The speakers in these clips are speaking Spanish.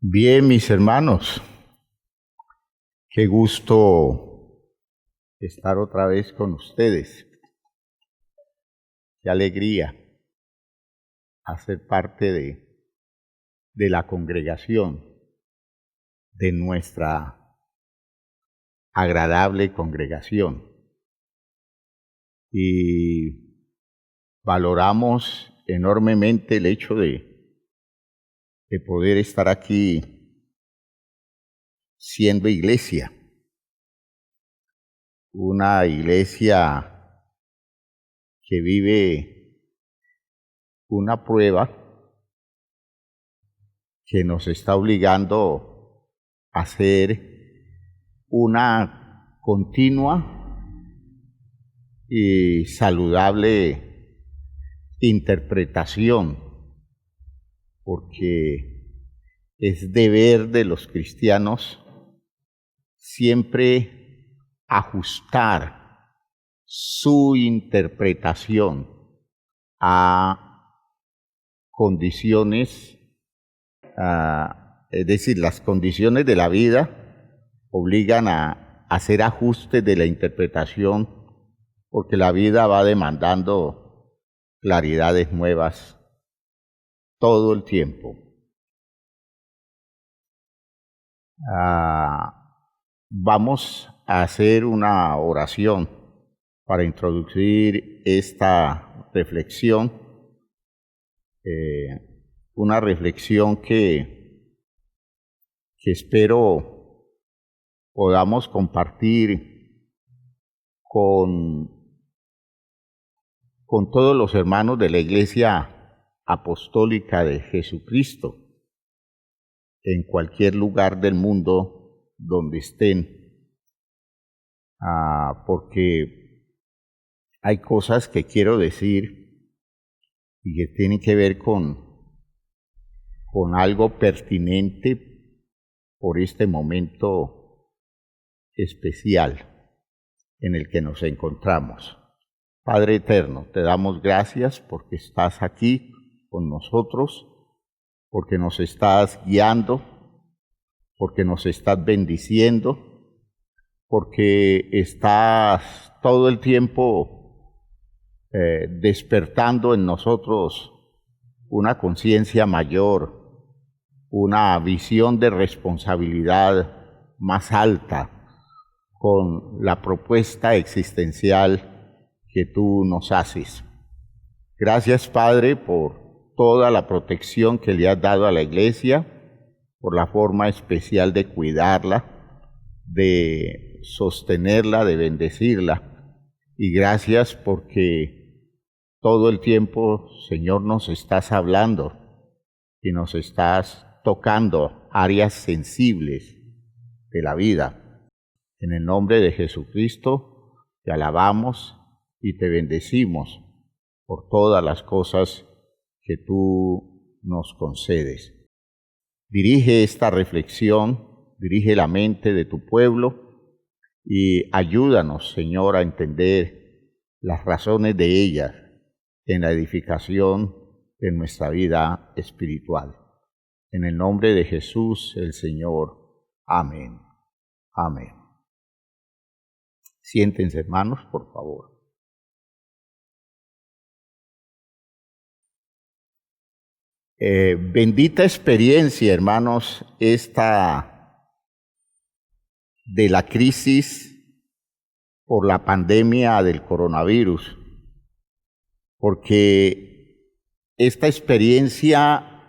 Bien, mis hermanos, qué gusto estar otra vez con ustedes. Qué alegría hacer parte de la congregación, de nuestra agradable congregación. Y valoramos enormemente el hecho de poder estar aquí siendo iglesia, una iglesia que vive una prueba que nos está obligando a hacer una continua y saludable interpretación, porque es deber de los cristianos siempre ajustar su interpretación a condiciones, es decir, las condiciones de la vida obligan a hacer ajustes de la interpretación, porque la vida va demandando claridades nuevas todo el tiempo. Vamos a hacer una oración para introducir esta reflexión, una reflexión que espero podamos compartir con todos los hermanos de la Iglesia Apostólica de Jesucristo, en cualquier lugar del mundo donde estén, porque hay cosas que quiero decir y que tienen que ver con algo pertinente por este momento especial en el que nos encontramos. Padre eterno, te damos gracias porque estás aquí con nosotros, porque nos estás guiando, porque nos estás bendiciendo, porque estás todo el tiempo despertando en nosotros una conciencia mayor, una visión de responsabilidad más alta con la propuesta existencial que tú nos haces. Gracias, Padre, por toda la protección que le has dado a la Iglesia, por la forma especial de cuidarla, de sostenerla, de bendecirla. Y gracias porque todo el tiempo, Señor, nos estás hablando y nos estás tocando áreas sensibles de la vida. En el nombre de Jesucristo, te alabamos y te bendecimos por todas las cosas que tú nos concedes. Dirige esta reflexión, dirige la mente de tu pueblo y ayúdanos, Señor, a entender las razones de ellas en la edificación de nuestra vida espiritual. En el nombre de Jesús, el Señor. Amén. Amén. Siéntense, hermanos, por favor. Bendita experiencia, hermanos, esta de la crisis por la pandemia del coronavirus, porque esta experiencia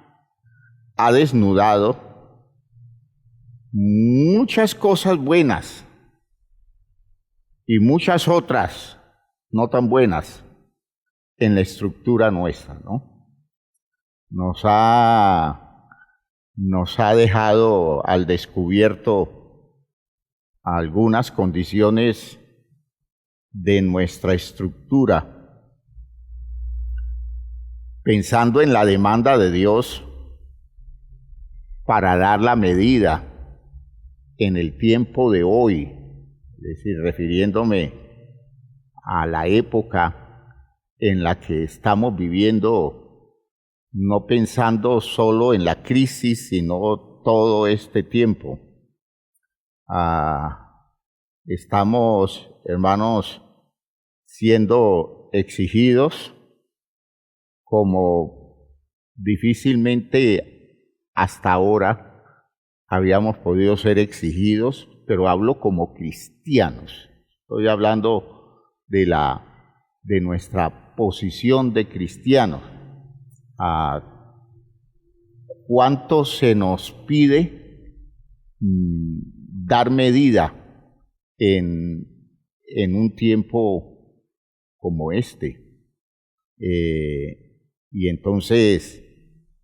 ha desnudado muchas cosas buenas y muchas otras no tan buenas en la estructura nuestra, ¿no? Nos ha dejado al descubierto algunas condiciones de nuestra estructura, pensando en la demanda de Dios para dar la medida en el tiempo de hoy, es decir, refiriéndome a la época en la que estamos viviendo, no pensando solo en la crisis, sino todo este tiempo. Estamos, hermanos, siendo exigidos como difícilmente hasta ahora habíamos podido ser exigidos, pero hablo como cristianos. Estoy hablando de nuestra posición de cristianos. ¿Cuánto se nos pide dar medida en un tiempo como este? Y entonces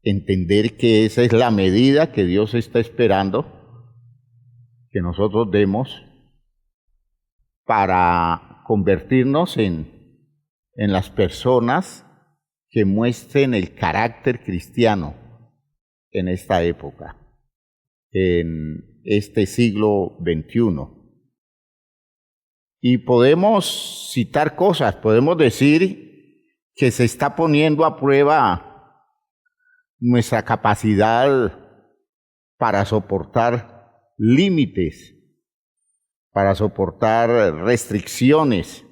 entender que esa es la medida que Dios está esperando que nosotros demos para convertirnos en las personas que muestren el carácter cristiano en esta época, en este siglo XXI. Y podemos citar cosas, podemos decir que se está poniendo a prueba nuestra capacidad para soportar límites, para soportar restricciones,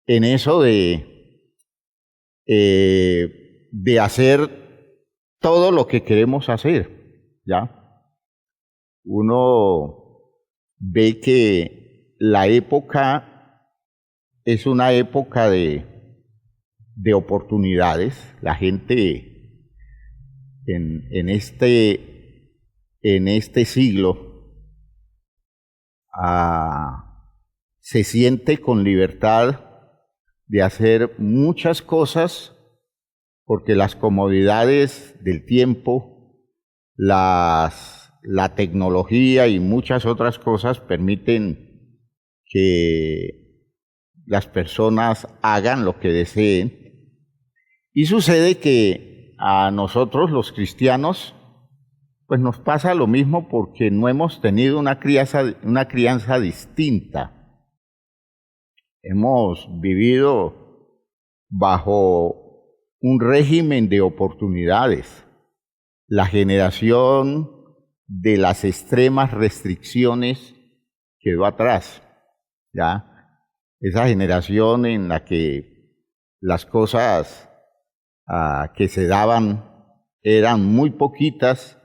en eso de hacer todo lo que queremos hacer, ¿ya? Uno ve que la época es una época de oportunidades. La gente en este siglo se siente con libertad de hacer muchas cosas porque las comodidades del tiempo, la tecnología y muchas otras cosas permiten que las personas hagan lo que deseen. Y sucede que a nosotros los cristianos pues nos pasa lo mismo porque no hemos tenido una crianza distinta. Hemos vivido bajo un régimen de oportunidades. La generación de las extremas restricciones quedó atrás, ¿ya? Esa generación en la que las cosas que se daban eran muy poquitas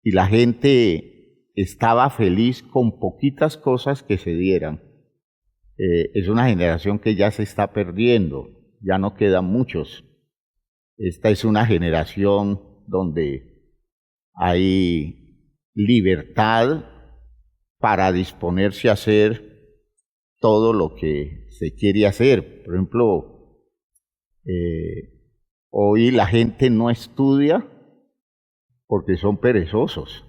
y la gente estaba feliz con poquitas cosas que se dieran. Es una generación que ya se está perdiendo, ya no quedan muchos. Esta es una generación donde hay libertad para disponerse a hacer todo lo que se quiere hacer. Por ejemplo, hoy la gente no estudia porque son perezosos,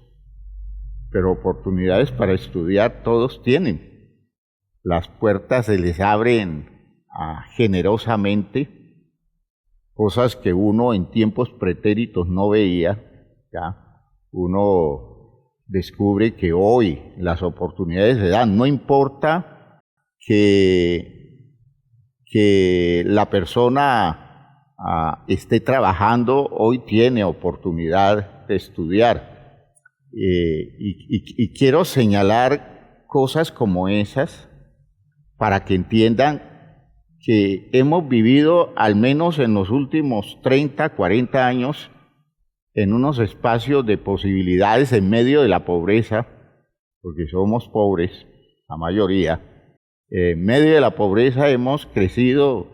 pero oportunidades para estudiar todos tienen. Las puertas se les abren generosamente, cosas que uno en tiempos pretéritos no veía, ¿ya? Uno descubre que hoy las oportunidades se dan, no importa que la persona esté trabajando, hoy tiene oportunidad de estudiar. Y quiero señalar cosas como esas para que entiendan que hemos vivido, al menos en los últimos 30, 40 años, en unos espacios de posibilidades en medio de la pobreza, porque somos pobres, la mayoría. En medio de la pobreza hemos crecido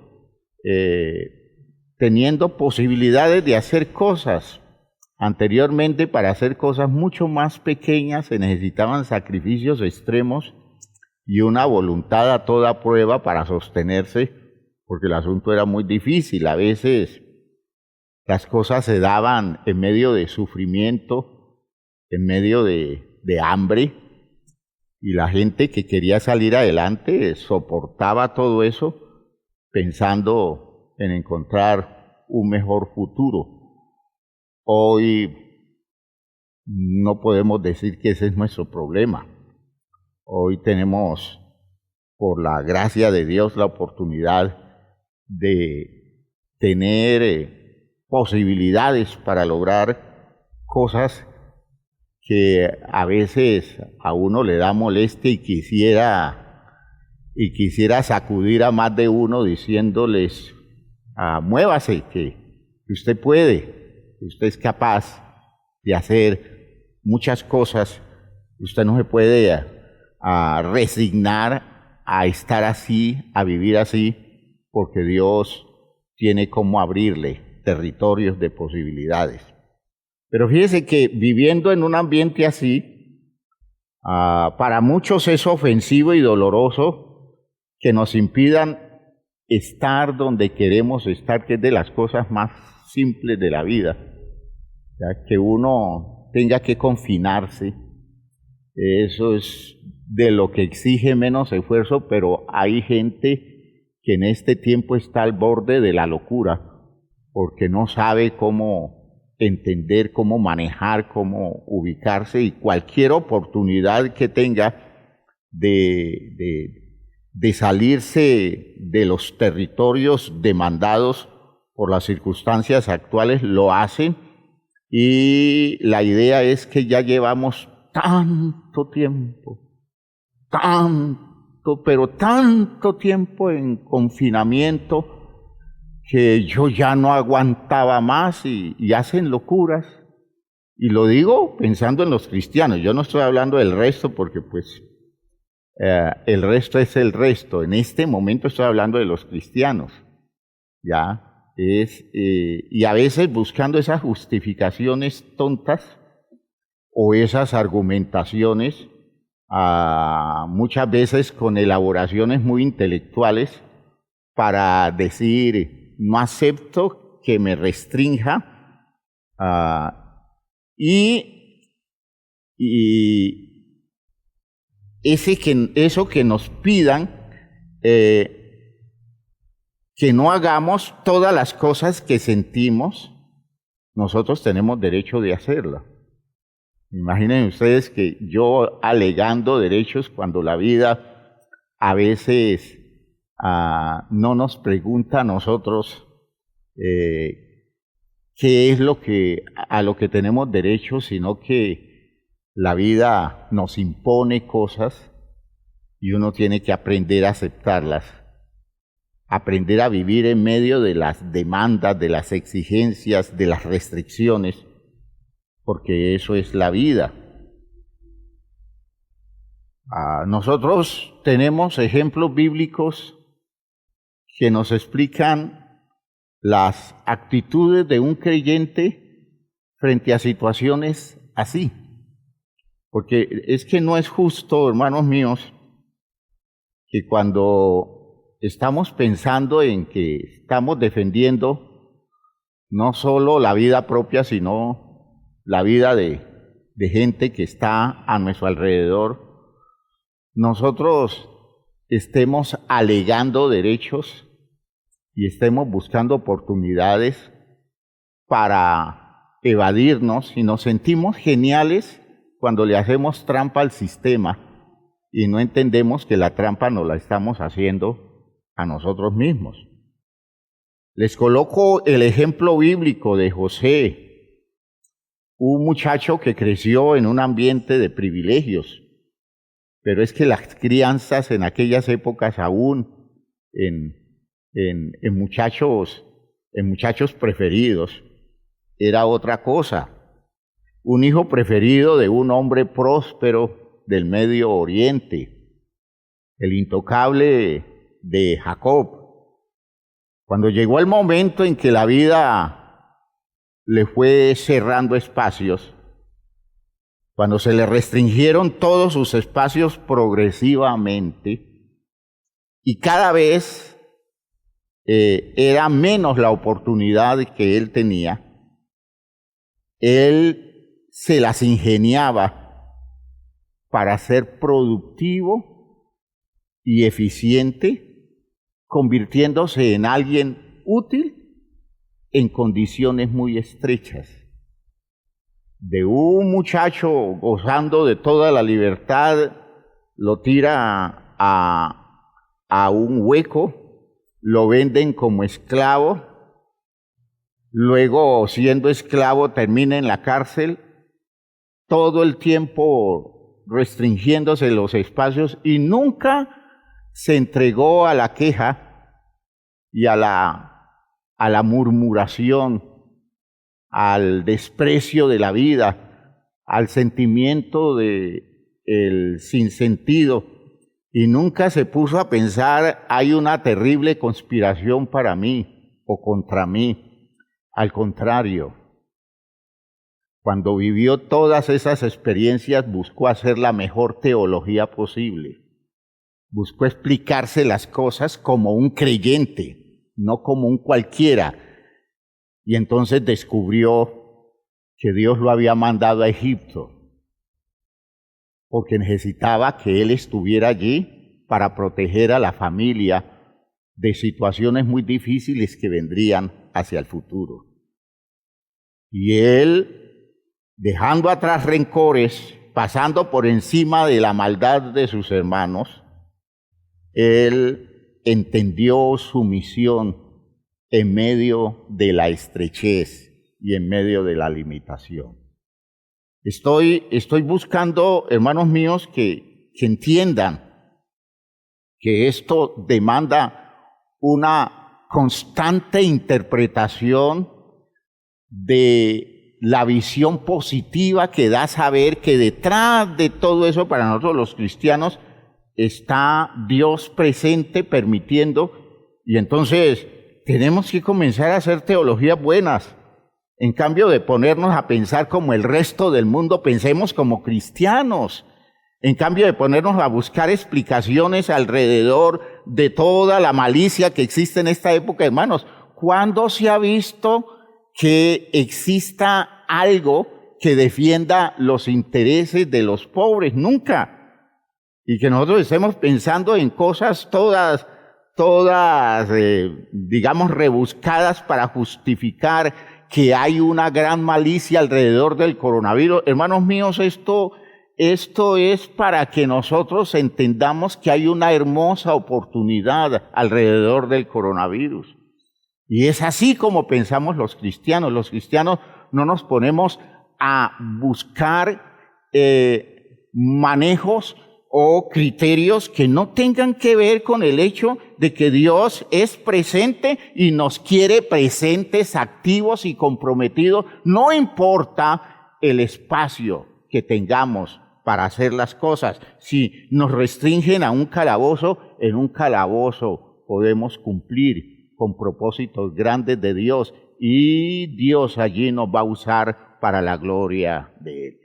teniendo posibilidades de hacer cosas. Anteriormente, para hacer cosas mucho más pequeñas se necesitaban sacrificios extremos y una voluntad a toda prueba para sostenerse, porque el asunto era muy difícil. A veces las cosas se daban en medio de sufrimiento, en medio de hambre, y la gente que quería salir adelante soportaba todo eso pensando en encontrar un mejor futuro. Hoy no podemos decir que ese es nuestro problema. Hoy tenemos, por la gracia de Dios, la oportunidad de tener posibilidades para lograr cosas que a veces a uno le da molestia y quisiera sacudir a más de uno diciéndoles, muévase, que usted puede, que usted es capaz de hacer muchas cosas, usted no se puede resignar a estar así, a vivir así, porque Dios tiene como abrirle territorios de posibilidades. Pero fíjese que viviendo en un ambiente así, para muchos es ofensivo y doloroso que nos impidan estar donde queremos estar, que es de las cosas más simples de la vida, ya que uno tenga que confinarse. Eso es de lo que exige menos esfuerzo, pero hay gente que en este tiempo está al borde de la locura, porque no sabe cómo entender, cómo manejar, cómo ubicarse, y cualquier oportunidad que tenga de salirse de los territorios demandados por las circunstancias actuales lo hacen, y la idea es que ya llevamos tanto tiempo, pero tanto tiempo en confinamiento, que yo ya no aguantaba más y hacen locuras. Y lo digo pensando en los cristianos, yo no estoy hablando del resto porque pues el resto es el resto. En este momento estoy hablando de los cristianos, ¿ya? Y a veces buscando esas justificaciones tontas o esas argumentaciones, muchas veces con elaboraciones muy intelectuales, para decir, no acepto que me restrinja, y eso que nos pidan, que no hagamos todas las cosas que sentimos, nosotros tenemos derecho de hacerlo. Imaginen ustedes que yo alegando derechos cuando la vida a veces no nos pregunta a nosotros qué es a lo que tenemos derecho, sino que la vida nos impone cosas y uno tiene que aprender a aceptarlas, aprender a vivir en medio de las demandas, de las exigencias, de las restricciones, porque eso es la vida. Nosotros tenemos ejemplos bíblicos que nos explican las actitudes de un creyente frente a situaciones así. Porque es que no es justo, hermanos míos, que cuando estamos pensando en que estamos defendiendo no solo la vida propia, sino la vida de gente que está a nuestro alrededor, nosotros estemos alegando derechos y estemos buscando oportunidades para evadirnos, y nos sentimos geniales cuando le hacemos trampa al sistema y no entendemos que la trampa nos la estamos haciendo a nosotros mismos. Les coloco el ejemplo bíblico de José, un muchacho que creció en un ambiente de privilegios, pero es que las crianzas en aquellas épocas, aún en muchachos preferidos, era otra cosa. Un hijo preferido de un hombre próspero del Medio Oriente, el intocable de Jacob. Cuando llegó el momento en que la vida le fue cerrando espacios, cuando se le restringieron todos sus espacios progresivamente, y cada vez era menos la oportunidad que él tenía, él se las ingeniaba para ser productivo y eficiente, convirtiéndose en alguien útil en condiciones muy estrechas. De un muchacho gozando de toda la libertad, lo tira a un hueco, lo venden como esclavo, luego siendo esclavo termina en la cárcel, todo el tiempo restringiéndose los espacios y nunca se entregó a la queja y a la murmuración, al desprecio de la vida, al sentimiento de el sinsentido, y nunca se puso a pensar, hay una terrible conspiración para mí o contra mí. Al contrario, cuando vivió todas esas experiencias, buscó hacer la mejor teología posible. Buscó explicarse las cosas como un creyente, no como un cualquiera. Y entonces descubrió que Dios lo había mandado a Egipto, porque necesitaba que él estuviera allí para proteger a la familia de situaciones muy difíciles que vendrían hacia el futuro. Y él, dejando atrás rencores, pasando por encima de la maldad de sus hermanos, él entendió su misión en medio de la estrechez y en medio de la limitación. Estoy buscando, hermanos míos, que entiendan que esto demanda una constante interpretación de la visión positiva que da saber que detrás de todo eso, para nosotros los cristianos, está Dios presente permitiendo, y entonces tenemos que comenzar a hacer teologías buenas. En cambio de ponernos a pensar como el resto del mundo, pensemos como cristianos. En cambio de ponernos a buscar explicaciones alrededor de toda la malicia que existe en esta época, hermanos, ¿cuándo se ha visto que exista algo que defienda los intereses de los pobres? Nunca. Y que nosotros estemos pensando en cosas todas, digamos, rebuscadas para justificar que hay una gran malicia alrededor del coronavirus. Hermanos míos, esto es para que nosotros entendamos que hay una hermosa oportunidad alrededor del coronavirus. Y es así como pensamos los cristianos. Los cristianos no nos ponemos a buscar manejos o criterios que no tengan que ver con el hecho de que Dios es presente y nos quiere presentes, activos y comprometidos. No importa el espacio que tengamos para hacer las cosas. Si nos restringen a un calabozo, en un calabozo podemos cumplir con propósitos grandes de Dios y Dios allí nos va a usar para la gloria de Él.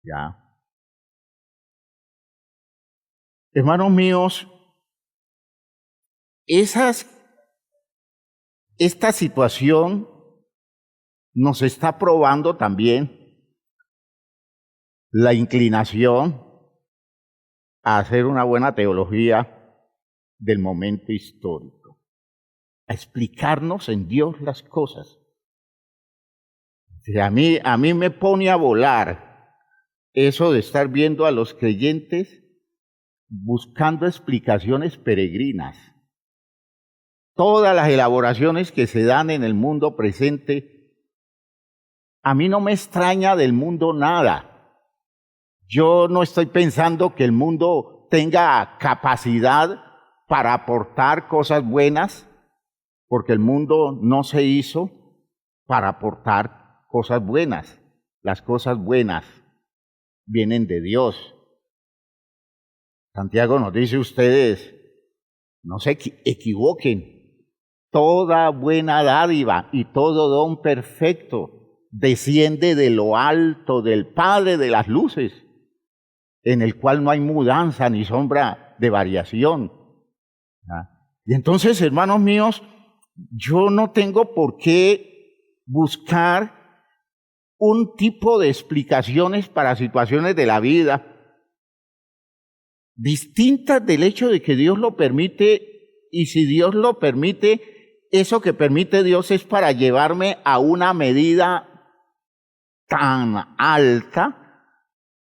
¿Ya? Hermanos míos, esta situación nos está probando también la inclinación a hacer una buena teología del momento histórico, a explicarnos en Dios las cosas. A mí me pone a volar eso de estar viendo a los creyentes buscando explicaciones peregrinas. Todas las elaboraciones que se dan en el mundo presente, a mí no me extraña del mundo nada. Yo no estoy pensando que el mundo tenga capacidad para aportar cosas buenas, porque el mundo no se hizo para aportar cosas buenas. Las cosas buenas vienen de Dios. Santiago nos dice, ustedes no se equivoquen, toda buena dádiva y todo don perfecto desciende de lo alto del Padre de las luces, en el cual no hay mudanza ni sombra de variación. Y entonces, hermanos míos, yo no tengo por qué buscar un tipo de explicaciones para situaciones de la vida distintas del hecho de que Dios lo permite, y si Dios lo permite, eso que permite Dios es para llevarme a una medida tan alta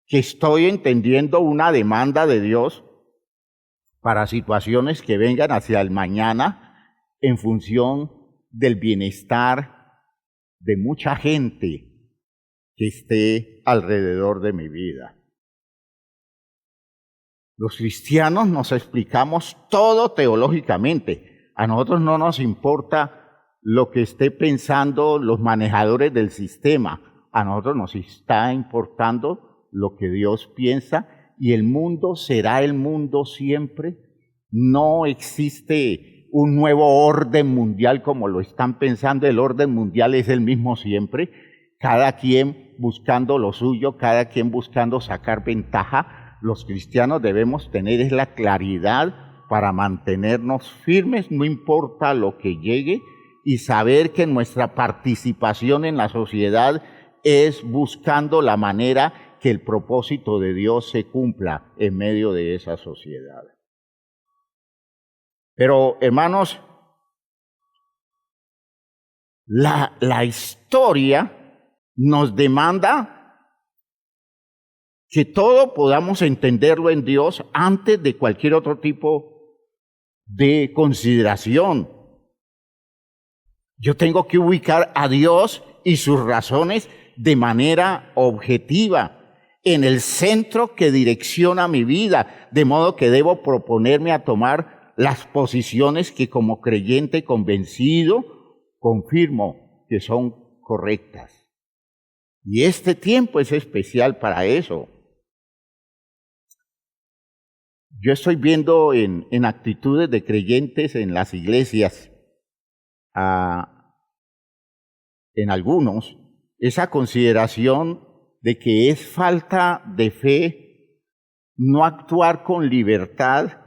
que estoy entendiendo una demanda de Dios para situaciones que vengan hacia el mañana en función del bienestar de mucha gente que esté alrededor de mi vida. Los cristianos nos explicamos todo teológicamente. A nosotros no nos importa lo que esté pensando los manejadores del sistema. A nosotros nos está importando lo que Dios piensa, y el mundo será el mundo siempre. No existe un nuevo orden mundial como lo están pensando. El orden mundial es el mismo siempre. Cada quien buscando lo suyo, cada quien buscando sacar ventaja. Los cristianos debemos tener es la claridad para mantenernos firmes, no importa lo que llegue, y saber que nuestra participación en la sociedad es buscando la manera que el propósito de Dios se cumpla en medio de esa sociedad. Pero, hermanos, la historia nos demanda que todo podamos entenderlo en Dios antes de cualquier otro tipo de consideración. Yo tengo que ubicar a Dios y sus razones de manera objetiva, en el centro que direcciona mi vida, de modo que debo proponerme a tomar las posiciones que como creyente convencido confirmo que son correctas. Y este tiempo es especial para eso. Yo estoy viendo en actitudes de creyentes en las iglesias, en algunos, esa consideración de que es falta de fe no actuar con libertad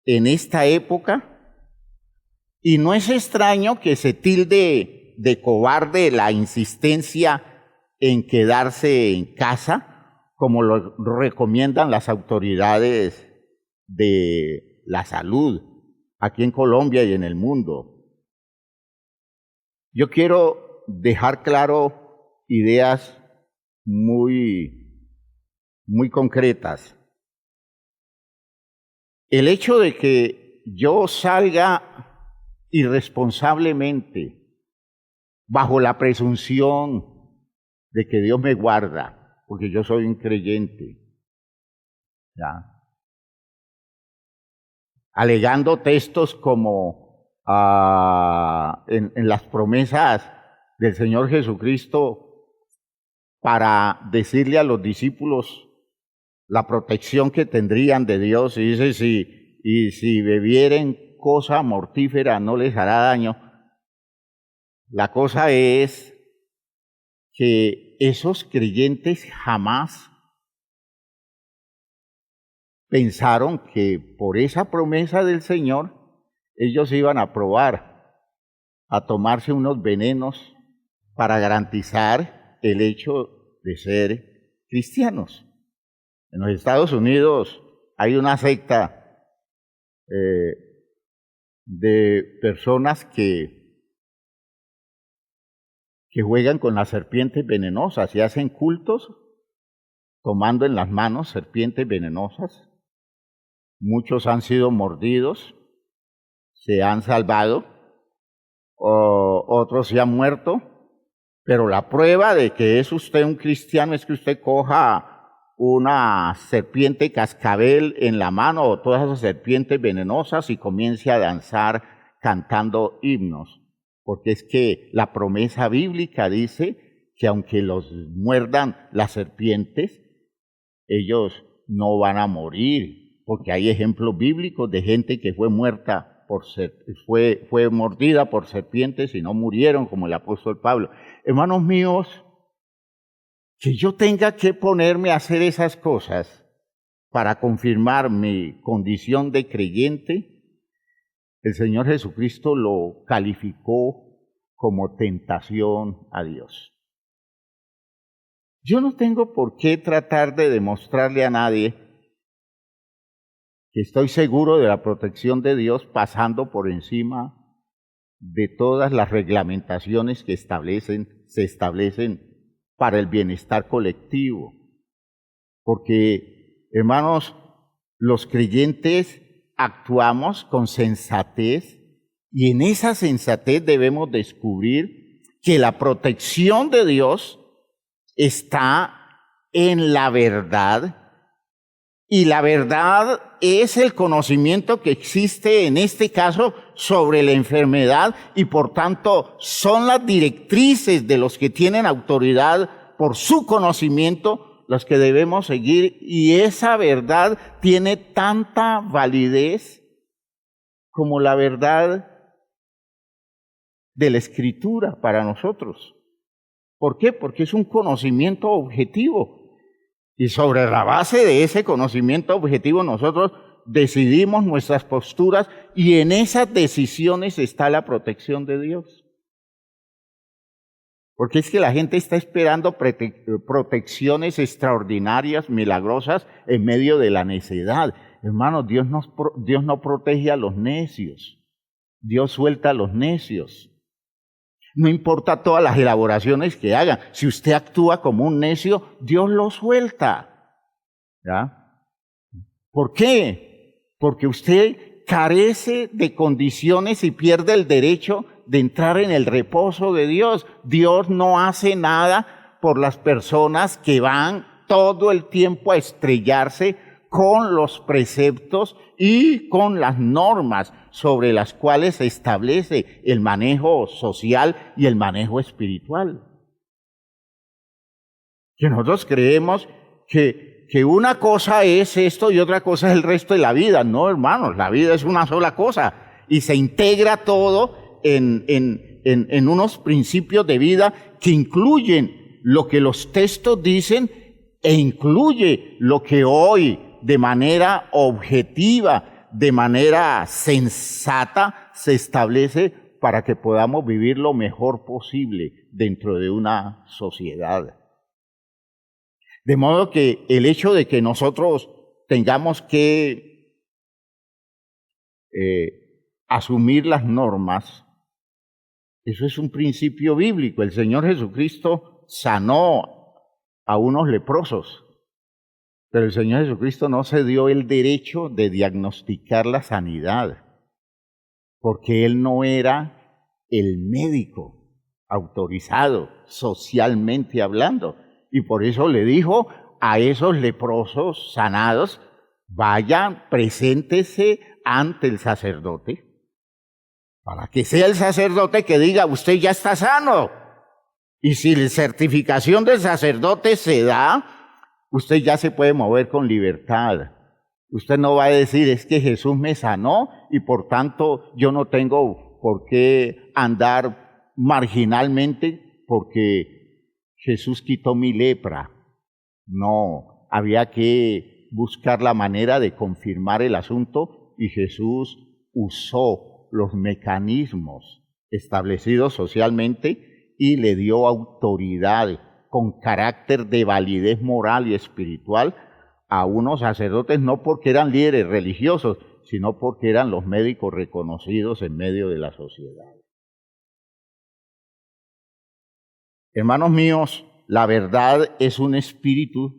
en esta época, y no es extraño que se tilde de cobarde la insistencia en quedarse en casa, como lo recomiendan las autoridades de la salud aquí en Colombia y en el mundo. Yo quiero dejar claro ideas muy concretas. El hecho de que yo salga irresponsablemente bajo la presunción de que Dios me guarda, porque yo soy un creyente, ¿ya?, alegando textos como en las promesas del Señor Jesucristo para decirle a los discípulos la protección que tendrían de Dios, y dice, si bebieren cosa mortífera no les hará daño. La cosa es que esos creyentes jamás pensaron que por esa promesa del Señor ellos iban a probar a tomarse unos venenos para garantizar el hecho de ser cristianos. En los Estados Unidos hay una secta de personas que juegan con las serpientes venenosas y hacen cultos tomando en las manos serpientes venenosas. Muchos han sido mordidos, se han salvado, otros se han muerto, pero la prueba de que es usted un cristiano es que usted coja una serpiente cascabel en la mano o todas esas serpientes venenosas y comience a danzar cantando himnos, porque es que la promesa bíblica dice que aunque los muerdan las serpientes, ellos no van a morir, porque hay ejemplos bíblicos de gente que fue muerta fue mordida por serpientes y no murieron, como el apóstol Pablo. Hermanos míos, que yo tenga que ponerme a hacer esas cosas para confirmar mi condición de creyente, el Señor Jesucristo lo calificó como tentación a Dios. Yo no tengo por qué tratar de demostrarle a nadie que estoy seguro de la protección de Dios pasando por encima de todas las reglamentaciones que se establecen para el bienestar colectivo. Porque, hermanos, los creyentes actuamos con sensatez, y en esa sensatez debemos descubrir que la protección de Dios está en la verdad, y la verdad es el conocimiento que existe en este caso sobre la enfermedad, y por tanto son las directrices de los que tienen autoridad por su conocimiento las que debemos seguir, y esa verdad tiene tanta validez como la verdad de la Escritura para nosotros. ¿Por qué? Porque es un conocimiento objetivo. Y sobre la base de ese conocimiento objetivo nosotros decidimos nuestras posturas, y en esas decisiones está la protección de Dios. Porque es que la gente está esperando protecciones extraordinarias, milagrosas, en medio de la necedad. Hermanos, Dios no protege a los necios. Dios suelta a los necios. No importa todas las elaboraciones que hagan. Si usted actúa como un necio, Dios lo suelta. ¿Ya? ¿Por qué? Porque usted carece de condiciones y pierde el derecho de entrar en el reposo de Dios. Dios no hace nada por las personas que van todo el tiempo a estrellarse con los preceptos y con las normas sobre las cuales se establece el manejo social y el manejo espiritual. Que nosotros creemos que una cosa es esto y otra cosa es el resto de la vida. No, hermanos, la vida es una sola cosa y se integra todo en unos principios de vida que incluyen lo que los textos dicen e incluye lo que hoy de manera objetiva, de manera sensata, se establece para que podamos vivir lo mejor posible dentro de una sociedad. De modo que el hecho de que nosotros tengamos que asumir las normas, eso es un principio bíblico. El Señor Jesucristo sanó a unos leprosos, pero el Señor Jesucristo no se dio el derecho de diagnosticar la sanidad, porque Él no era el médico autorizado socialmente hablando. Y por eso le dijo a esos leprosos sanados: vayan, preséntese ante el sacerdote, para que sea el sacerdote que diga: usted ya está sano. Y si la certificación del sacerdote se da, usted ya se puede mover con libertad. Usted no va a decir: es que Jesús me sanó y por tanto yo no tengo por qué andar marginalmente porque Jesús quitó mi lepra. No, había que buscar la manera de confirmar el asunto, y Jesús usó los mecanismos establecidos socialmente y le dio autoridad con carácter de validez moral y espiritual a unos sacerdotes, no porque eran líderes religiosos, sino porque eran los médicos reconocidos en medio de la sociedad. Hermanos míos, la verdad es un espíritu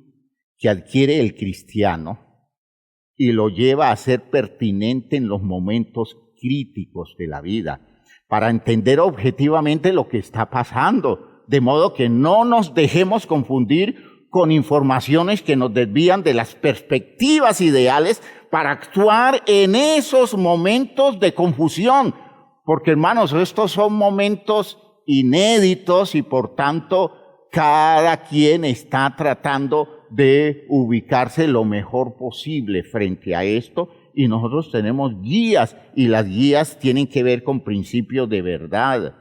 que adquiere el cristiano y lo lleva a ser pertinente en los momentos críticos de la vida, para entender objetivamente lo que está pasando, de modo que no nos dejemos confundir con informaciones que nos desvían de las perspectivas ideales para actuar en esos momentos de confusión, porque hermanos, estos son momentos inéditos y por tanto cada quien está tratando de ubicarse lo mejor posible frente a esto, y nosotros tenemos guías, y las guías tienen que ver con principios de verdad,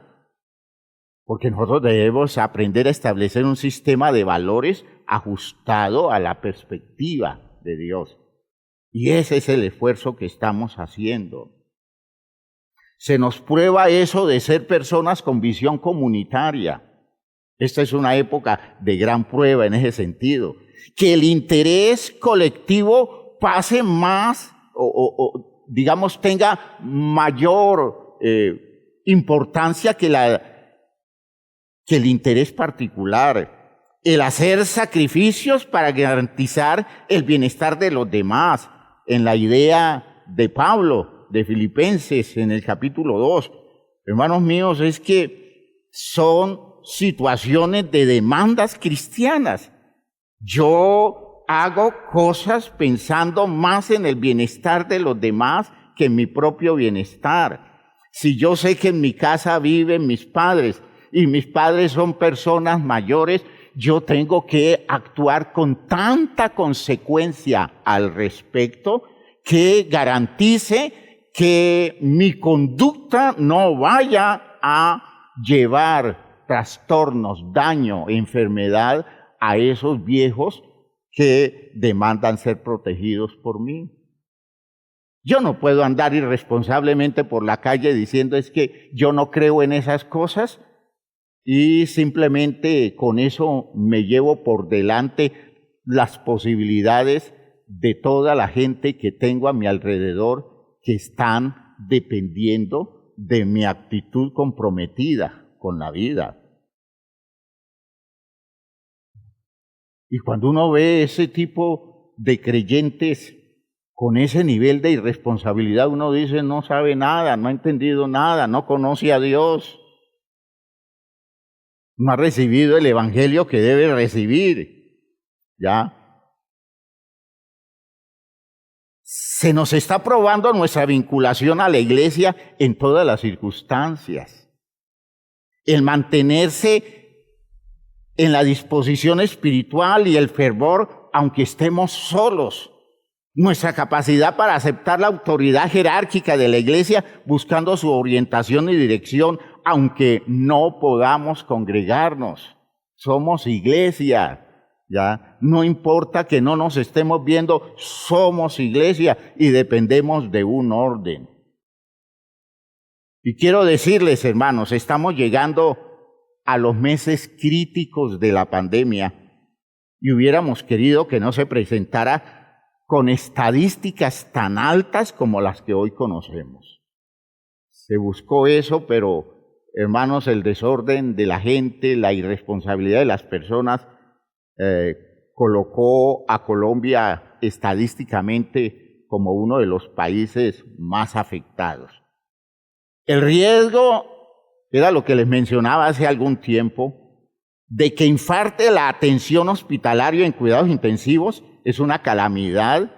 porque nosotros debemos aprender a establecer un sistema de valores ajustado a la perspectiva de Dios, y ese es el esfuerzo que estamos haciendo. Se nos prueba eso de ser personas con visión comunitaria. Esta es una época de gran prueba en ese sentido. Que el interés colectivo pase más digamos, tenga mayor importancia que el interés particular. El hacer sacrificios para garantizar el bienestar de los demás. En la idea de Pablo, de Filipenses, en el capítulo 2. Hermanos míos, es que son situaciones de demandas cristianas. Yo hago cosas pensando más en el bienestar de los demás que en mi propio bienestar. Si yo sé que en mi casa viven mis padres y mis padres son personas mayores, yo tengo que actuar con tanta consecuencia al respecto que garantice que mi conducta no vaya a llevar trastornos, daño, enfermedad a esos viejos que demandan ser protegidos por mí. Yo no puedo andar irresponsablemente por la calle diciendo es que yo no creo en esas cosas y simplemente con eso me llevo por delante las posibilidades de toda la gente que tengo a mi alrededor que están dependiendo de mi actitud comprometida con la vida. Y cuando uno ve ese tipo de creyentes con ese nivel de irresponsabilidad, uno dice, no sabe nada, no ha entendido nada, no conoce a Dios, no ha recibido el evangelio que debe recibir, ¿ya? Se nos está probando nuestra vinculación a la iglesia en todas las circunstancias. El mantenerse en la disposición espiritual y el fervor, aunque estemos solos. Nuestra capacidad para aceptar la autoridad jerárquica de la iglesia, buscando su orientación y dirección, aunque no podamos congregarnos. Somos iglesia. ¿Ya? No importa que no nos estemos viendo, somos iglesia y dependemos de un orden. Y quiero decirles, hermanos, estamos llegando a los meses críticos de la pandemia y hubiéramos querido que no se presentara con estadísticas tan altas como las que hoy conocemos. Se buscó eso, pero, hermanos, el desorden de la gente, la irresponsabilidad de las personas, colocó a Colombia estadísticamente como uno de los países más afectados. El riesgo era lo que les mencionaba hace algún tiempo, de que infarte la atención hospitalaria en cuidados intensivos es una calamidad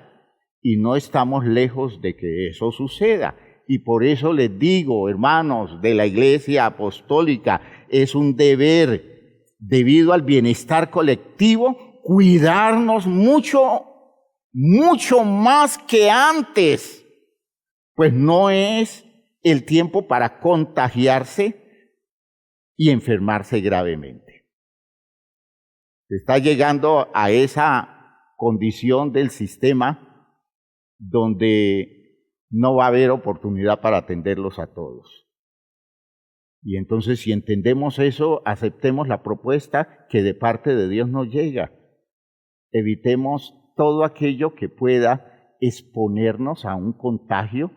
y no estamos lejos de que eso suceda. Y por eso les digo, hermanos de la Iglesia Apostólica, es un deber, debido al bienestar colectivo, cuidarnos mucho, mucho más que antes, pues no es el tiempo para contagiarse y enfermarse gravemente. Se está llegando a esa condición del sistema donde no va a haber oportunidad para atenderlos a todos. Y entonces, si entendemos eso, aceptemos la propuesta que de parte de Dios nos llega. Evitemos todo aquello que pueda exponernos a un contagio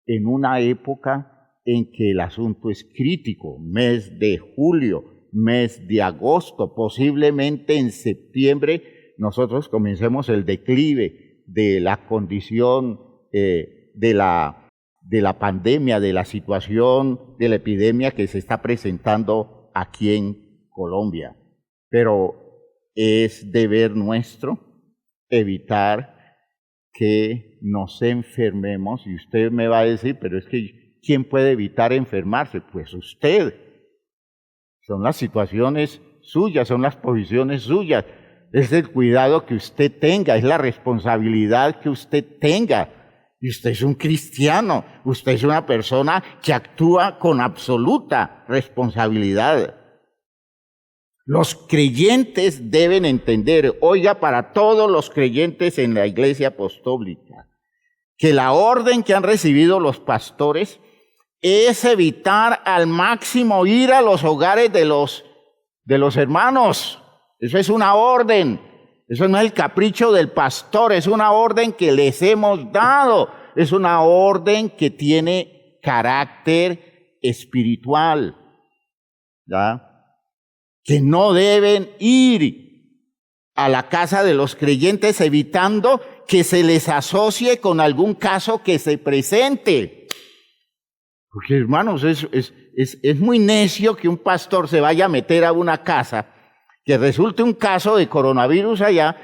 en una época en que el asunto es crítico, mes de julio, mes de agosto, posiblemente en septiembre nosotros comencemos el declive de la condición de la pandemia, de la situación de la epidemia que se está presentando aquí en Colombia. Pero es deber nuestro evitar que nos enfermemos. Y usted me va a decir, pero es que ¿quién puede evitar enfermarse? Pues usted. Son las situaciones suyas, son las posiciones suyas. Es el cuidado que usted tenga, es la responsabilidad que usted tenga. Y usted es un cristiano, usted es una persona que actúa con absoluta responsabilidad. Los creyentes deben entender, oiga, para todos los creyentes en la Iglesia Apostólica, que la orden que han recibido los pastores es evitar al máximo ir a los hogares de los hermanos. Eso es una orden. Eso no es el capricho del pastor, es una orden que les hemos dado. Es una orden que tiene carácter espiritual, ¿ya? Que no deben ir a la casa de los creyentes evitando que se les asocie con algún caso que se presente. Porque, hermanos, es muy necio que un pastor se vaya a meter a una casa, que resulte un caso de coronavirus allá,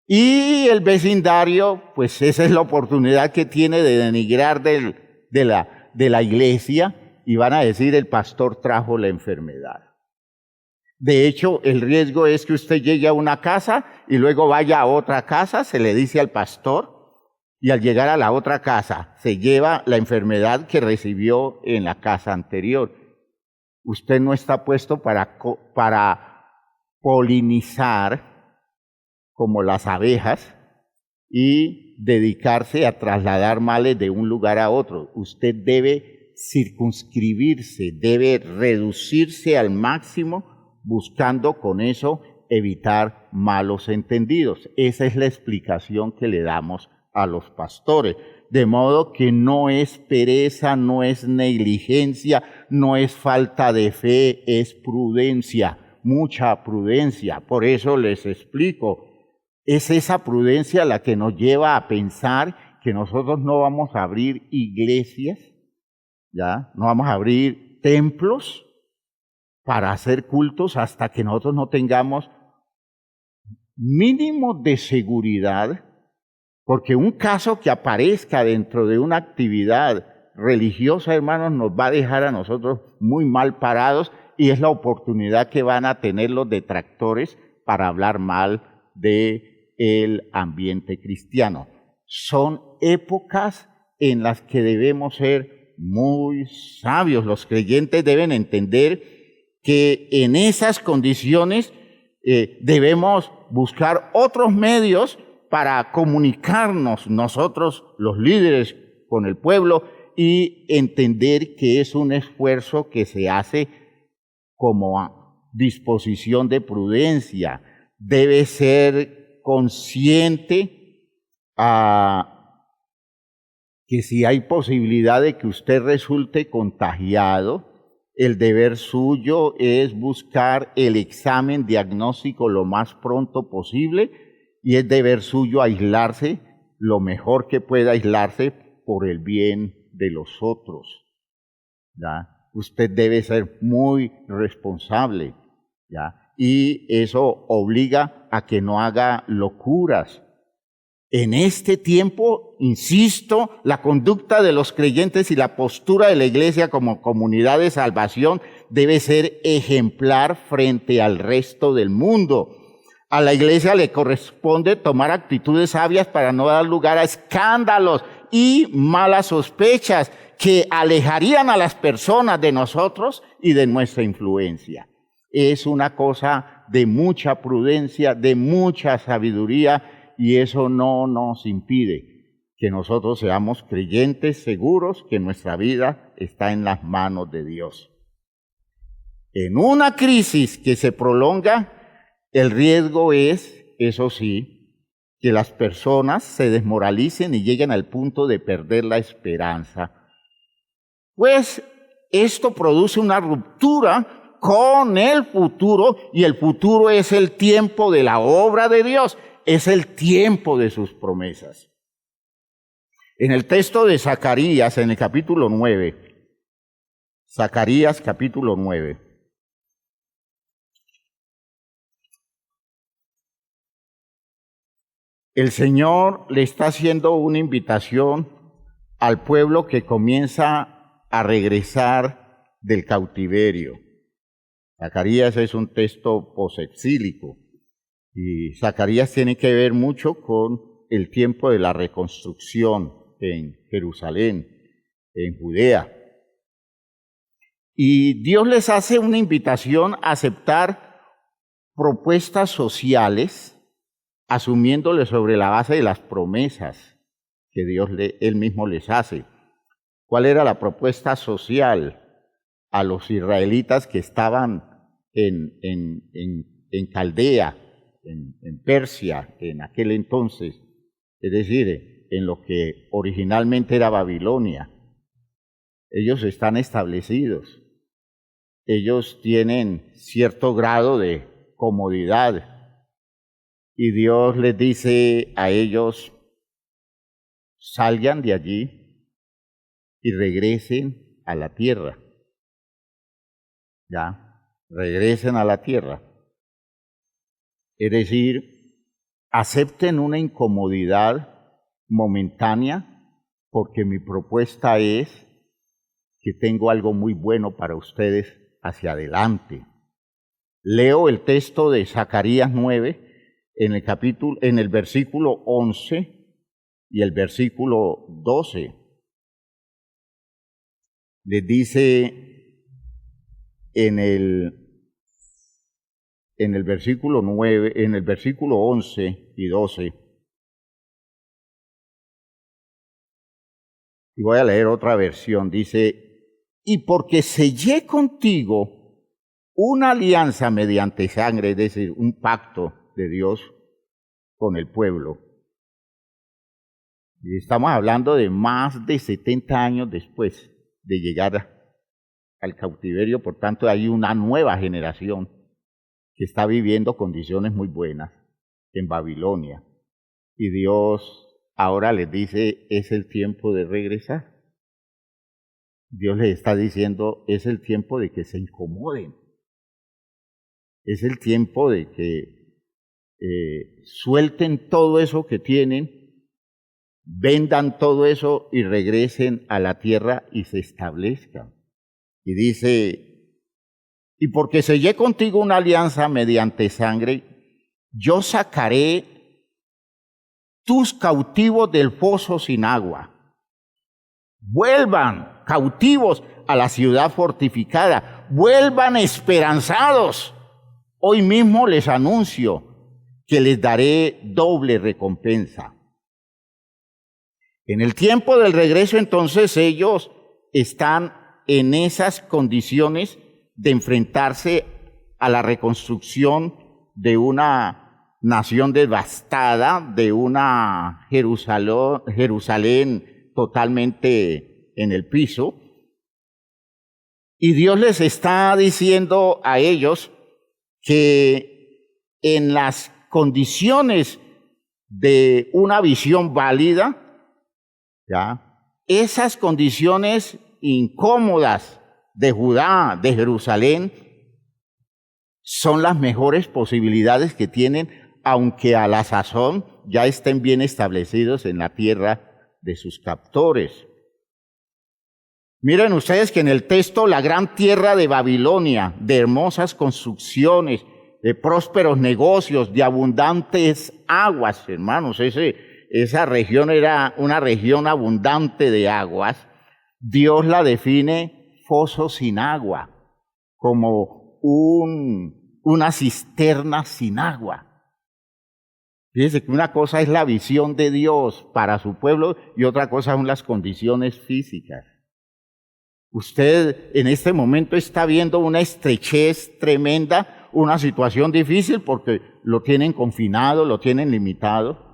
y el vecindario, pues esa es la oportunidad que tiene de denigrar de la iglesia, y van a decir el pastor trajo la enfermedad. De hecho, el riesgo es que usted llegue a una casa y luego vaya a otra casa, se le dice al pastor, y al llegar a la otra casa se lleva la enfermedad que recibió en la casa anterior. Usted no está puesto para polinizar como las abejas y dedicarse a trasladar males de un lugar a otro. Usted debe circunscribirse, debe reducirse al máximo, buscando con eso evitar malos entendidos. Esa es la explicación que le damos a los pastores. De modo que no es pereza, no es negligencia, no es falta de fe, es prudencia, mucha prudencia. Por eso les explico, es esa prudencia la que nos lleva a pensar que nosotros no vamos a abrir iglesias, ¿ya? No vamos a abrir templos para hacer cultos hasta que nosotros no tengamos mínimo de seguridad, porque un caso que aparezca dentro de una actividad religiosa, hermanos, nos va a dejar a nosotros muy mal parados, y es la oportunidad que van a tener los detractores para hablar mal del ambiente cristiano. Son épocas en las que debemos ser muy sabios. Los creyentes deben entender que en esas condiciones debemos buscar otros medios para comunicarnos nosotros, los líderes, con el pueblo, y entender que es un esfuerzo que se hace como a disposición de prudencia. Debe ser consciente que si hay posibilidad de que usted resulte contagiado, el deber suyo es buscar el examen diagnóstico lo más pronto posible, y es deber suyo aislarse lo mejor que pueda aislarse por el bien de los otros, ¿ya? Usted debe ser muy responsable, ¿ya? Y eso obliga a que no haga locuras. En este tiempo, insisto, la conducta de los creyentes y la postura de la iglesia como comunidad de salvación debe ser ejemplar frente al resto del mundo. A la iglesia le corresponde tomar actitudes sabias para no dar lugar a escándalos y malas sospechas que alejarían a las personas de nosotros y de nuestra influencia. Es una cosa de mucha prudencia, de mucha sabiduría, y eso no nos impide que nosotros seamos creyentes seguros que nuestra vida está en las manos de Dios. En una crisis que se prolonga, el riesgo es, eso sí, que las personas se desmoralicen y lleguen al punto de perder la esperanza. Pues esto produce una ruptura con el futuro, y el futuro es el tiempo de la obra de Dios, es el tiempo de sus promesas. En el texto de Zacarías, en el capítulo 9, Zacarías capítulo 9, el Señor le está haciendo una invitación al pueblo que comienza a regresar del cautiverio. Zacarías es un texto posexílico, y Zacarías tiene que ver mucho con el tiempo de la reconstrucción en Jerusalén, en Judea. Y Dios les hace una invitación a aceptar propuestas sociales, asumiéndole sobre la base de las promesas que Él mismo les hace. ¿Cuál era la propuesta social a los israelitas que estaban en Caldea, en Persia, en aquel entonces? Es decir, en lo que originalmente era Babilonia. Ellos están establecidos. Ellos tienen cierto grado de comodidad. Y Dios les dice a ellos, salgan de allí y regresen a la tierra. ¿Ya? Regresen a la tierra. Es decir, acepten una incomodidad momentánea, porque mi propuesta es que tengo algo muy bueno para ustedes hacia adelante. Leo el texto de Zacarías 9 en el versículo 11 y el versículo 12. Les dice en el versículo 9, en el versículo 11 y 12, y voy a leer otra versión, dice: y porque sellé contigo una alianza mediante sangre, es decir, un pacto de Dios con el pueblo. Y estamos hablando de más de 70 años después de llegar al cautiverio, por tanto hay una nueva generación que está viviendo condiciones muy buenas en Babilonia. Y Dios ahora les dice, es el tiempo de regresar. Dios les está diciendo, es el tiempo de que se incomoden. Es el tiempo de que suelten todo eso que tienen, vendan todo eso y regresen a la tierra y se establezcan. Y dice, y porque sellé contigo una alianza mediante sangre, yo sacaré tus cautivos del foso sin agua. Vuelvan cautivos a la ciudad fortificada, vuelvan esperanzados. Hoy mismo les anuncio que les daré doble recompensa. En el tiempo del regreso, entonces, ellos están en esas condiciones de enfrentarse a la reconstrucción de una nación devastada, de una Jerusalén totalmente en el piso. Y Dios les está diciendo a ellos que en las condiciones de una visión válida, ¿ya?, esas condiciones incómodas de Judá, de Jerusalén, son las mejores posibilidades que tienen, aunque a la sazón ya estén bien establecidos en la tierra de sus captores. Miren ustedes que en el texto, la gran tierra de Babilonia, de hermosas construcciones, de prósperos negocios, de abundantes aguas, hermanos, esa región era una región abundante de aguas. Dios la define foso sin agua, como una cisterna sin agua. Fíjense que una cosa es la visión de Dios para su pueblo y otra cosa son las condiciones físicas. Usted en este momento está viendo una estrechez tremenda, una situación difícil porque lo tienen confinado, lo tienen limitado.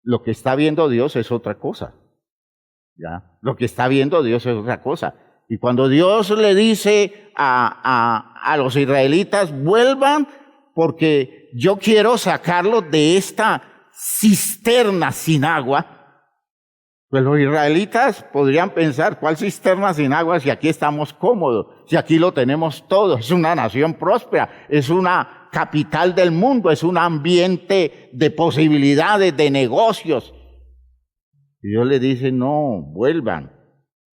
Lo que está viendo Dios es otra cosa. ¿Ya? Lo que está viendo Dios es otra cosa. Y cuando Dios le dice a los israelitas, vuelvan porque yo quiero sacarlos de esta cisterna sin agua, pues los israelitas podrían pensar, ¿cuál cisterna sin agua si aquí estamos cómodos? Si aquí lo tenemos todo, es una nación próspera, es una capital del mundo, es un ambiente de posibilidades, de negocios. Y Dios le dice, no, vuelvan.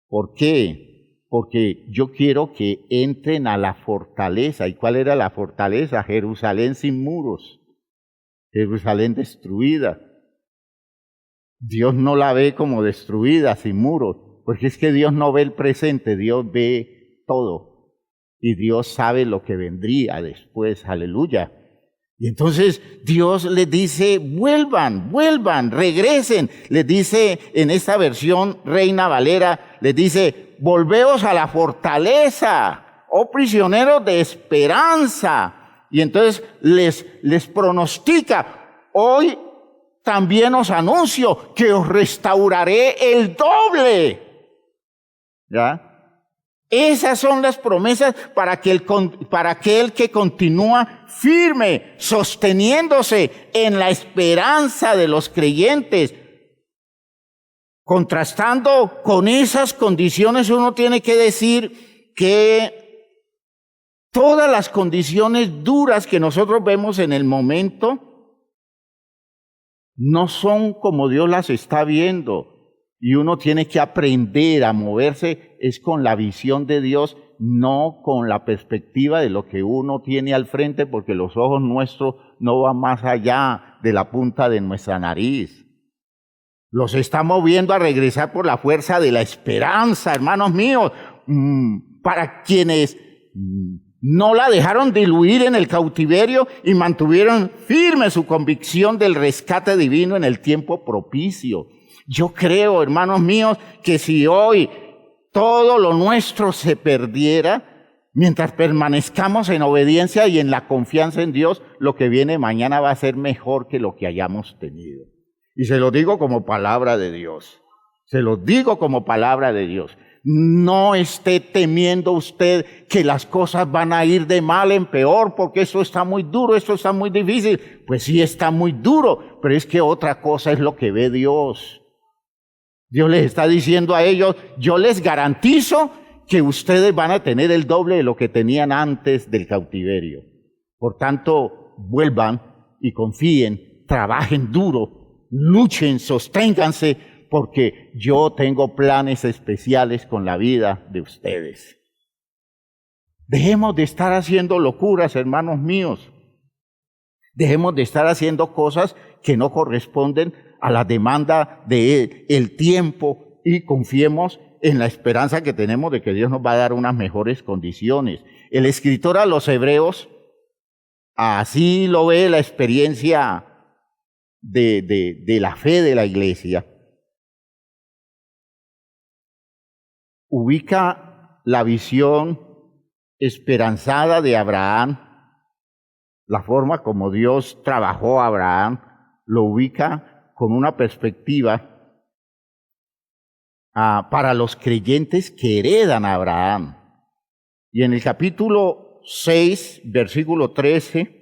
¿Por qué? Porque yo quiero que entren a la fortaleza. ¿Y cuál era la fortaleza? Jerusalén sin muros, Jerusalén destruida. Dios no la ve como destruida, sin muros, porque es que Dios no ve el presente, Dios ve todo. Y Dios sabe lo que vendría después, aleluya. Y entonces Dios les dice, vuelvan, regresen. Les dice en esta versión Reina Valera, les dice, volveos a la fortaleza, oh prisioneros de esperanza. Y entonces les pronostica, hoy también os anuncio que os restauraré el doble. ¿Ya? Esas son las promesas para aquel que continúa firme, sosteniéndose en la esperanza de los creyentes, Contrastando con esas condiciones, uno tiene que decir que todas las condiciones duras que nosotros vemos en el momento no son como Dios las está viendo. Y uno tiene que aprender a moverse es con la visión de Dios, no con la perspectiva de lo que uno tiene al frente, porque los ojos nuestros no van más allá de la punta de nuestra nariz. Los está moviendo a regresar por la fuerza de la esperanza, hermanos míos, para quienes no la dejaron diluir en el cautiverio y mantuvieron firme su convicción del rescate divino en el tiempo propicio. Yo creo, hermanos míos, que si hoy todo lo nuestro se perdiera, mientras permanezcamos en obediencia y en la confianza en Dios, lo que viene mañana va a ser mejor que lo que hayamos tenido. Y se lo digo como palabra de Dios. Se lo digo como palabra de Dios. No esté temiendo usted que las cosas van a ir de mal en peor, porque esto está muy duro, esto está muy difícil. Pues sí está muy duro, pero es que otra cosa es lo que ve Dios. Dios les está diciendo a ellos, yo les garantizo que ustedes van a tener el doble de lo que tenían antes del cautiverio. Por tanto, vuelvan y confíen, trabajen duro, luchen, sosténganse, porque yo tengo planes especiales con la vida de ustedes. Dejemos de estar haciendo locuras, hermanos míos. Dejemos de estar haciendo cosas que no corresponden a la demanda del tiempo y confiemos en la esperanza que tenemos de que Dios nos va a dar unas mejores condiciones. El escritor a los Hebreos, así lo ve la experiencia de la fe de la iglesia. Ubica la visión esperanzada de Abraham, la forma como Dios trabajó a Abraham, lo ubica con una perspectiva para los creyentes que heredan a Abraham. Y en el capítulo 6, versículo 13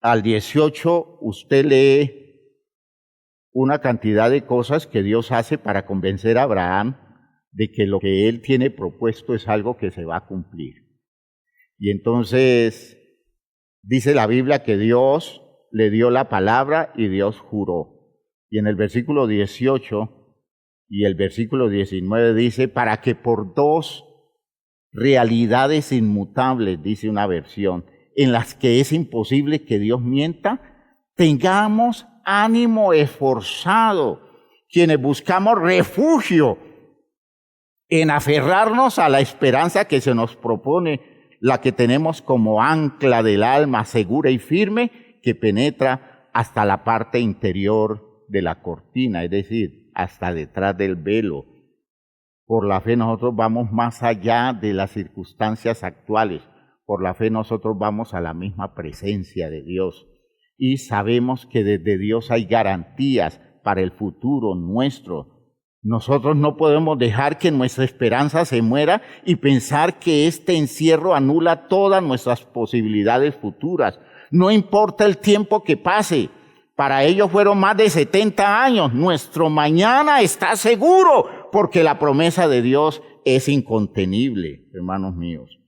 al 18, usted lee una cantidad de cosas que Dios hace para convencer a Abraham de que lo que él tiene propuesto es algo que se va a cumplir. Y entonces dice la Biblia que Dios le dio la palabra y Dios juró. Y en el versículo 18 y el versículo 19 dice, para que por dos realidades inmutables, dice una versión, en las que es imposible que Dios mienta, tengamos ánimo esforzado, quienes buscamos refugio en aferrarnos a la esperanza que se nos propone, la que tenemos como ancla del alma segura y firme, que penetra hasta la parte interior de la cortina, es decir, hasta detrás del velo. Por la fe nosotros vamos más allá de las circunstancias actuales. Por la fe nosotros vamos a la misma presencia de Dios. Y sabemos que desde Dios hay garantías para el futuro nuestro. Nosotros no podemos dejar que nuestra esperanza se muera y pensar que este encierro anula todas nuestras posibilidades futuras. No importa el tiempo que pase. Para ellos fueron más de 70 años. Nuestro mañana está seguro porque la promesa de Dios es incontenible, hermanos míos.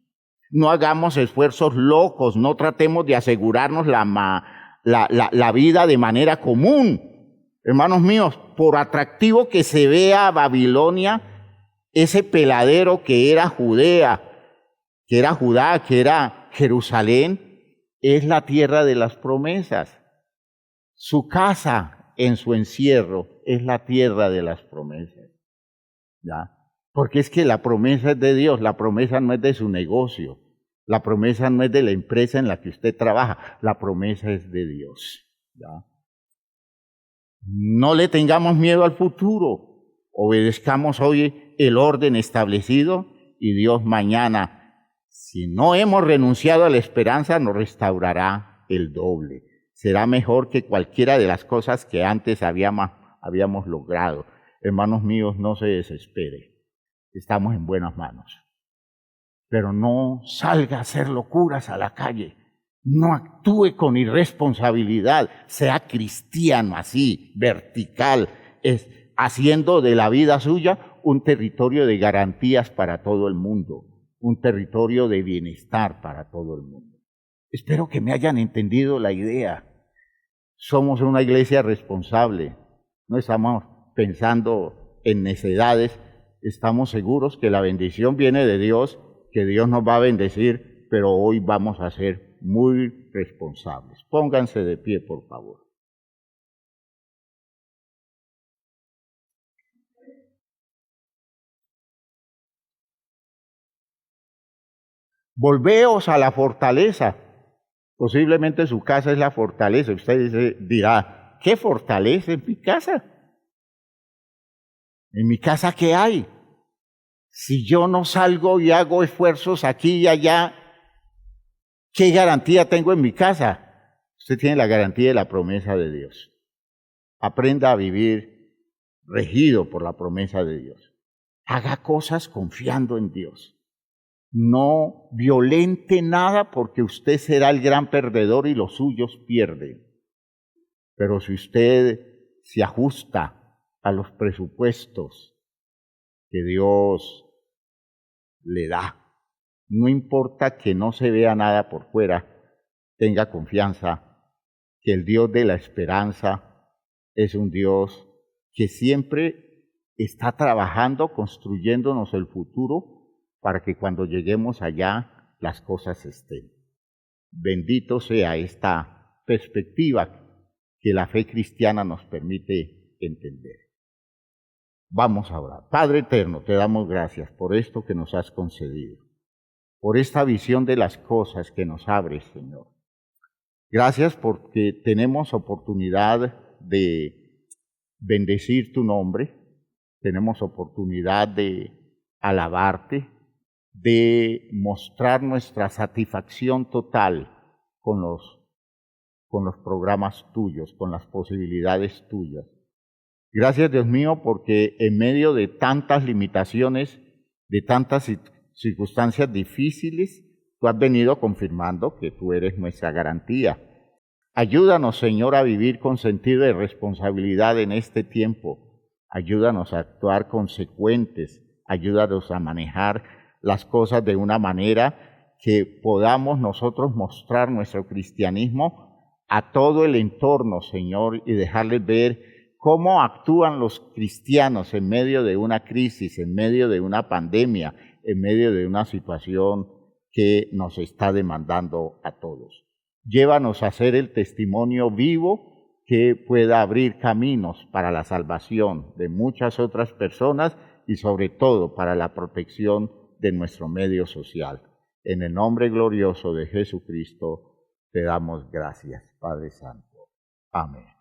No hagamos esfuerzos locos, no tratemos de asegurarnos la vida de manera común. Hermanos míos, por atractivo que se vea Babilonia, ese peladero que era Judea, que era Judá, que era Jerusalén, es la tierra de las promesas. Su casa en su encierro es la tierra de las promesas. ¿Ya? Porque es que la promesa es de Dios, la promesa no es de su negocio, la promesa no es de la empresa en la que usted trabaja, la promesa es de Dios. ¿Ya? No le tengamos miedo al futuro, obedezcamos hoy el orden establecido y Dios mañana, si no hemos renunciado a la esperanza, nos restaurará el doble. Será mejor que cualquiera de las cosas que antes habíamos logrado. Hermanos míos, no se desespere, estamos en buenas manos. Pero no salga a hacer locuras a la calle, No actúe con irresponsabilidad, sea cristiano así, vertical, haciendo de la vida suya un territorio de garantías para todo el mundo, un territorio de bienestar para todo el mundo. Espero que me hayan entendido la idea. Somos una iglesia responsable, no estamos pensando en necedades, estamos seguros que la bendición viene de Dios, que Dios nos va a bendecir, pero hoy vamos a ser muy responsables. Pónganse de pie, por favor. Volveos a la fortaleza. Posiblemente su casa es la fortaleza. Usted dirá, ¿qué fortaleza en mi casa? ¿En mi casa qué hay? Si yo no salgo y hago esfuerzos aquí y allá, ¿qué garantía tengo en mi casa? Usted tiene la garantía de la promesa de Dios. Aprenda a vivir regido por la promesa de Dios. Haga cosas confiando en Dios. No violente nada porque usted será el gran perdedor y los suyos pierden. Pero si usted se ajusta a los presupuestos que Dios le da, no importa que no se vea nada por fuera, tenga confianza que el Dios de la esperanza es un Dios que siempre está trabajando, construyéndonos el futuro para que cuando lleguemos allá las cosas estén. Bendito sea esta perspectiva que la fe cristiana nos permite entender. Vamos a orar. Padre eterno, te damos gracias por esto que nos has concedido, por esta visión de las cosas que nos abres, Señor. Gracias porque tenemos oportunidad de bendecir tu nombre, tenemos oportunidad de alabarte, de mostrar nuestra satisfacción total con los programas tuyos, con las posibilidades tuyas. Gracias, Dios mío, porque en medio de tantas limitaciones, de tantas circunstancias difíciles, tú has venido confirmando que tú eres nuestra garantía. Ayúdanos, Señor, a vivir con sentido de responsabilidad en este tiempo. Ayúdanos a actuar consecuentes. Ayúdanos a manejar las cosas de una manera que podamos nosotros mostrar nuestro cristianismo a todo el entorno, Señor, y dejarles ver cómo actúan los cristianos en medio de una crisis, en medio de una pandemia, en medio de una situación que nos está demandando a todos. Llévanos a ser el testimonio vivo que pueda abrir caminos para la salvación de muchas otras personas y sobre todo para la protección de nuestro medio social. En el nombre glorioso de Jesucristo te damos gracias, Padre Santo. Amén.